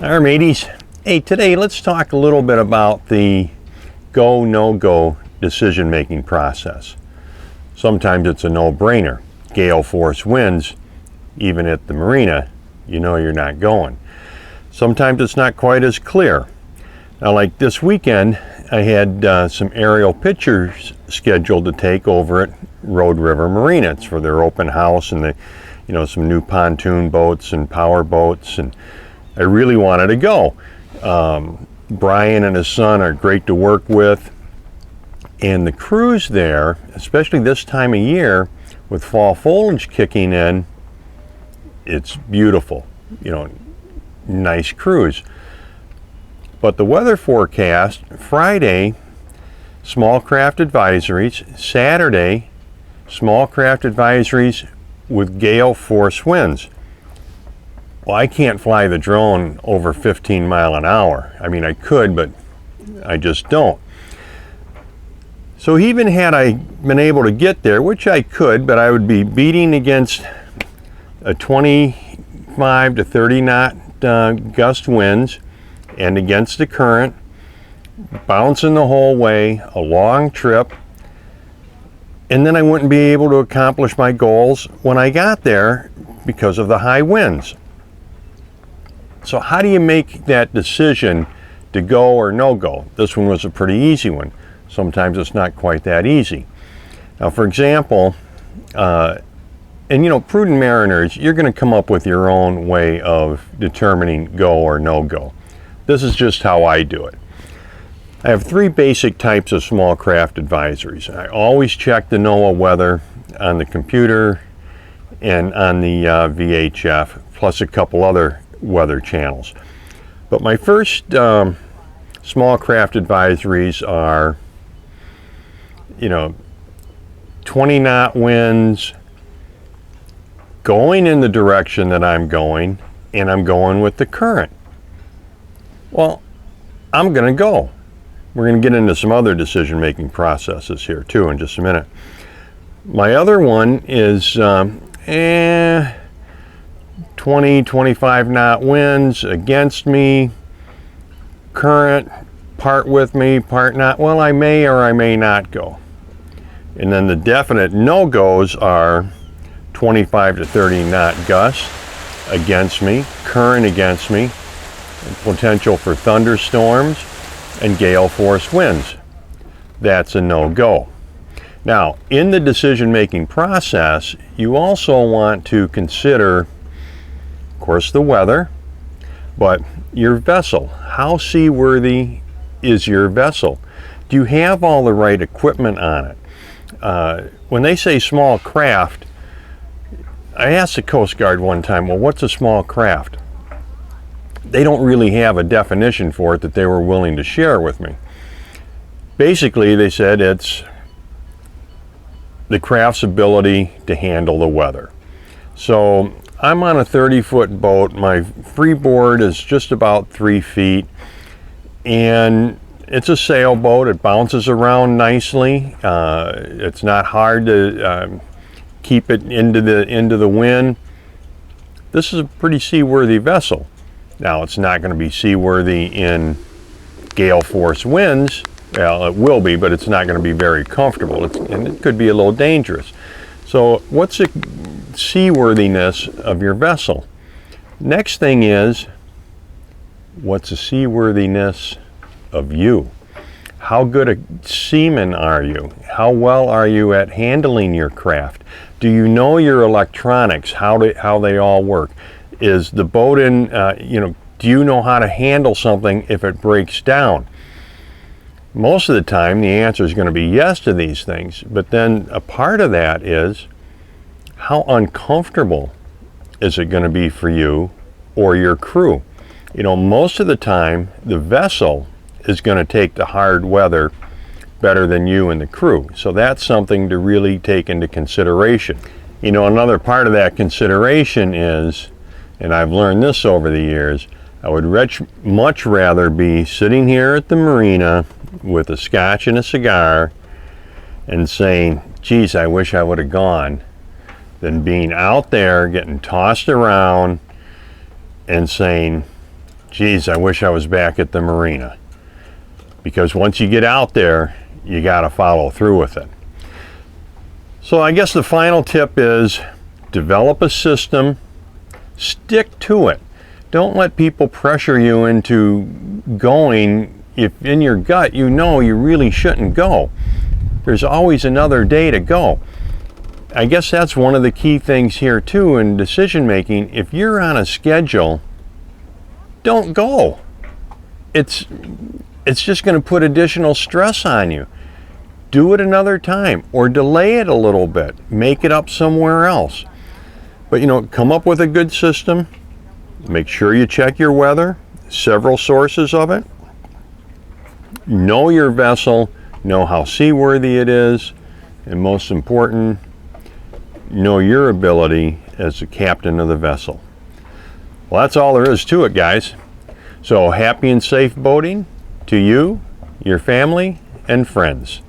All right, mateys. Hey, today let's talk a little bit about the go, no-go decision-making process. Sometimes it's a no-brainer. Gale force winds, even at the marina, you know you're not going. Sometimes it's not quite as clear. Now, like this weekend, I had some aerial pictures scheduled to take over at Road River Marina. It's for their open house and some new pontoon boats and power boats, and I really wanted to go. Brian and his son are great to work with, and the crews there, especially this time of year with fall foliage kicking in, it's beautiful. Nice cruise. But the weather forecast, Friday, small craft advisories. Saturday, small craft advisories with gale force winds. Well, I can't fly the drone over 15 mile an hour. I mean, I could, but I just don't. So even had I been able to get there, which I could, but I would be beating against a 25 to 30 knot gust winds and against the current, bouncing the whole way, a long trip, and then I wouldn't be able to accomplish my goals when I got there because of the high winds. So how do you make that decision to go or no go? This one was a pretty easy one. Sometimes it's not quite that easy. Now, for example, prudent mariners, you're going to come up with your own way of determining go or no go. This is just how I do it. I have three basic types of small craft advisories. I always check the NOAA weather on the computer and on the VHF, plus a couple other weather channels. But my first small craft advisories are 20 knot winds going in the direction that I'm going, and I'm going with the current. Well, I'm going to go. We're going to get into some other decision making processes here too in just a minute. My other one is 20, 25 knot winds against me, current, part with me, part not. Well, I may or I may not go. And then the definite no-goes are 25 to 30 knot gusts against me, current against me, and potential for thunderstorms and gale force winds. That's a no-go. Now, in the decision-making process, you also want to consider, of course, the weather, but your vessel. How seaworthy is your vessel? Do you have all the right equipment on it? When they say small craft, I asked the Coast Guard one time, well, what's a small craft? They don't really have a definition for it that they were willing to share with me. Basically, they said it's the craft's ability to handle the weather. So I'm on a 30-foot boat. My freeboard is just about 3 feet, and it's a sailboat. It bounces around nicely. It's not hard to keep it into the wind. This is a pretty seaworthy vessel. Now, it's not going to be seaworthy in gale force winds. Well, it will be, but it's not going to be very comfortable, and it could be a little dangerous. So what's the seaworthiness of your vessel? Next thing is, what's the seaworthiness of you? How good a seaman are you? How well are you at handling your craft? Do you know your electronics, how they all work? Is the boat in, do you know how to handle something if it breaks down? Most of the time, the answer is going to be yes to these things, but then a part of that is, how uncomfortable is it going to be for you or your crew? Most of the time, the vessel is going to take the hard weather better than you and the crew. So that's something to really take into consideration. Another part of that consideration is, and I've learned this over the years, I would much rather be sitting here at the marina with a scotch and a cigar and saying, geez, I wish I would have gone, than being out there getting tossed around and saying, geez, I wish I was back at the marina. Because once you get out there, you got to follow through with it. So I guess the final tip is develop a system, stick to it. Don't let people pressure you into going if in your gut you know you really shouldn't go. There's always another day to go. I guess that's one of the key things here too in decision making. If you're on a schedule, don't go. It's just going to put additional stress on you. Do it another time or delay it a little bit. Make it up somewhere else. But come up with a good system. Make sure you check your weather, several sources of it. Know your vessel, know how seaworthy it is, and most important, know your ability as the captain of the vessel. Well, that's all there is to it, guys. So happy and safe boating to you, your family, and friends.